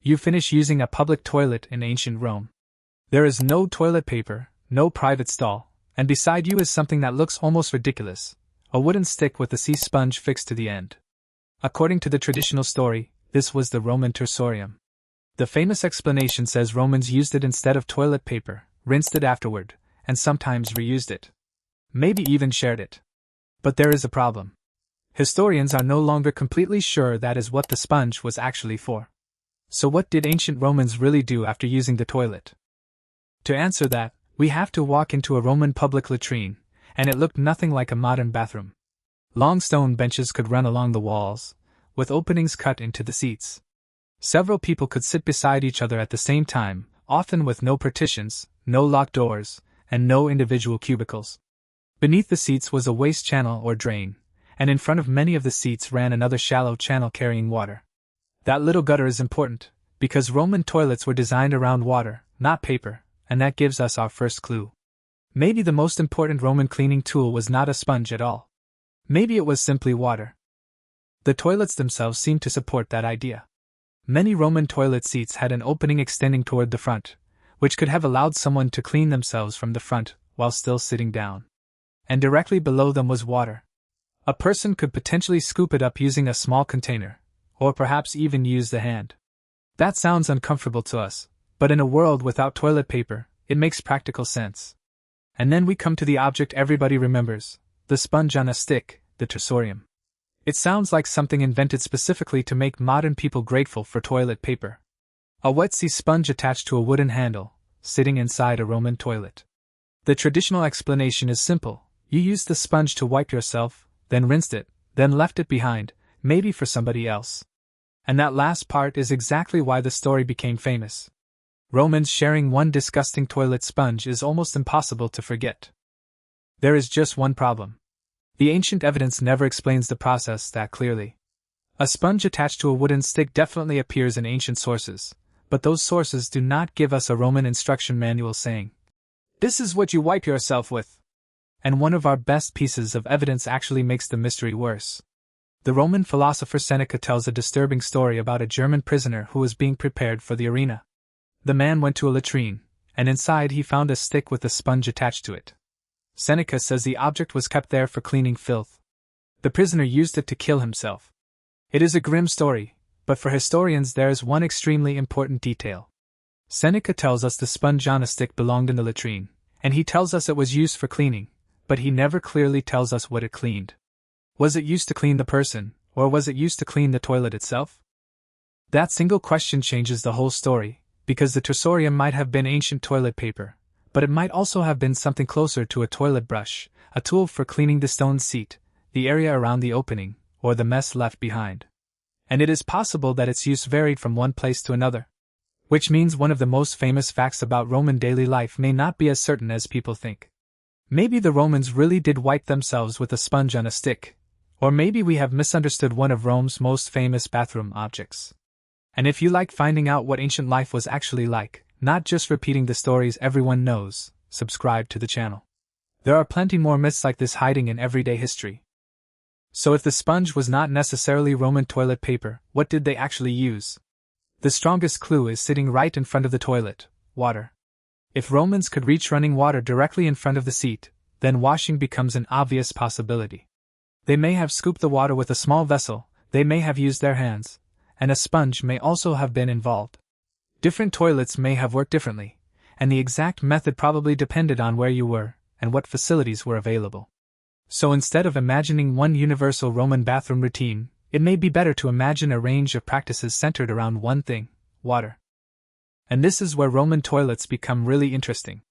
You finish using a public toilet in ancient Rome. There is no toilet paper, no private stall, and beside you is something that looks almost ridiculous, a wooden stick with a sea sponge fixed to the end. According to the traditional story, this was the Roman Tersorium. The famous explanation says Romans used it instead of toilet paper, rinsed it afterward, and sometimes reused it. Maybe even shared it. But there is a problem. Historians are no longer completely sure that is what the sponge was actually for. So what did ancient Romans really do after using the toilet? To answer that, we have to walk into a Roman public latrine, and it looked nothing like a modern bathroom. Long stone benches could run along the walls, with openings cut into the seats. Several people could sit beside each other at the same time, often with no partitions, no locked doors, and no individual cubicles. Beneath the seats was a waste channel or drain, and in front of many of the seats ran another shallow channel carrying water. That little gutter is important, because Roman toilets were designed around water, not paper, and that gives us our first clue. Maybe the most important Roman cleaning tool was not a sponge at all. Maybe it was simply water. The toilets themselves seem to support that idea. Many Roman toilet seats had an opening extending toward the front, which could have allowed someone to clean themselves from the front while still sitting down. And directly below them was water. A person could potentially scoop it up using a small container, or perhaps even use the hand. That sounds uncomfortable to us, but in a world without toilet paper, it makes practical sense. And then we come to the object everybody remembers, the sponge on a stick, the Tersorium. It sounds like something invented specifically to make modern people grateful for toilet paper. A wet sea sponge attached to a wooden handle, sitting inside a Roman toilet. The traditional explanation is simple. You used the sponge to wipe yourself, then rinsed it, then left it behind, maybe for somebody else. And that last part is exactly why the story became famous. Romans sharing one disgusting toilet sponge is almost impossible to forget. There is just one problem. The ancient evidence never explains the process that clearly. A sponge attached to a wooden stick definitely appears in ancient sources, but those sources do not give us a Roman instruction manual saying, "This is what you wipe yourself with." And one of our best pieces of evidence actually makes the mystery worse. The Roman philosopher Seneca tells a disturbing story about a German prisoner who was being prepared for the arena. The man went to a latrine, and inside he found a stick with a sponge attached to it. Seneca says the object was kept there for cleaning filth. The prisoner used it to kill himself. It is a grim story, but for historians there is one extremely important detail. Seneca tells us the sponge on a stick belonged in the latrine, and he tells us it was used for cleaning, but he never clearly tells us what it cleaned. Was it used to clean the person, or was it used to clean the toilet itself? That single question changes the whole story, because the Tersorium might have been ancient toilet paper, but it might also have been something closer to a toilet brush, a tool for cleaning the stone seat, the area around the opening, or the mess left behind. And it is possible that its use varied from one place to another. Which means one of the most famous facts about Roman daily life may not be as certain as people think. Maybe the Romans really did wipe themselves with a sponge on a stick, or maybe we have misunderstood one of Rome's most famous bathroom objects. And if you like finding out what ancient life was actually like, not just repeating the stories everyone knows, subscribe to the channel. There are plenty more myths like this hiding in everyday history. So if the sponge was not necessarily Roman toilet paper, what did they actually use? The strongest clue is sitting right in front of the toilet: water. If Romans could reach running water directly in front of the seat, then washing becomes an obvious possibility. They may have scooped the water with a small vessel, they may have used their hands, and a sponge may also have been involved. Different toilets may have worked differently, and the exact method probably depended on where you were and what facilities were available. So instead of imagining one universal Roman bathroom routine, it may be better to imagine a range of practices centered around one thing: water. And this is where Roman toilets become really interesting.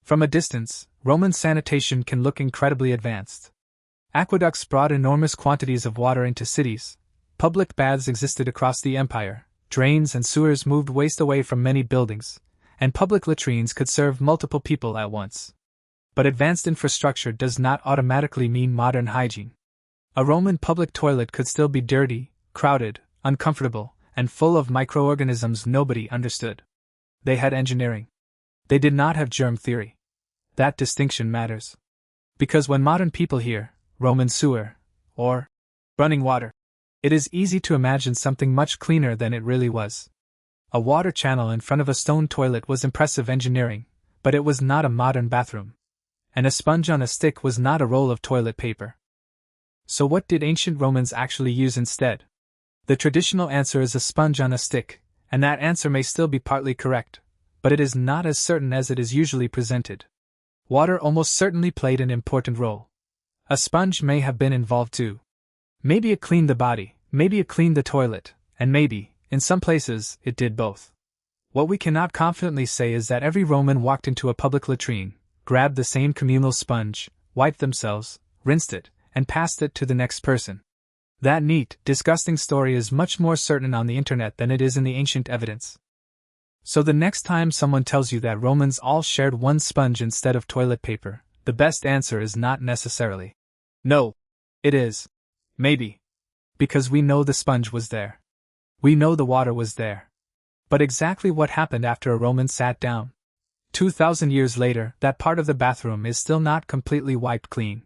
From a distance, Roman sanitation can look incredibly advanced. Aqueducts brought enormous quantities of water into cities, public baths existed across the empire, drains and sewers moved waste away from many buildings, and public latrines could serve multiple people at once. But advanced infrastructure does not automatically mean modern hygiene. A Roman public toilet could still be dirty, crowded, uncomfortable, and full of microorganisms nobody understood. They had engineering. They did not have germ theory. That distinction matters. Because when modern people hear Roman sewer or running water, it is easy to imagine something much cleaner than it really was. A water channel in front of a stone toilet was impressive engineering, but it was not a modern bathroom. And a sponge on a stick was not a roll of toilet paper. So what did ancient Romans actually use instead? The traditional answer is a sponge on a stick, and that answer may still be partly correct, but it is not as certain as it is usually presented. Water almost certainly played an important role. A sponge may have been involved too. Maybe it cleaned the body, maybe it cleaned the toilet, and maybe, in some places, it did both. What we cannot confidently say is that every Roman walked into a public latrine, grabbed the same communal sponge, wiped themselves, rinsed it, and passed it to the next person. That neat, disgusting story is much more certain on the internet than it is in the ancient evidence. So the next time someone tells you that Romans all shared one sponge instead of toilet paper, the best answer is not necessarily no. It is maybe. Because we know the sponge was there. We know the water was there. But exactly what happened after a Roman sat down? 2,000 years later, that part of the bathroom is still not completely wiped clean.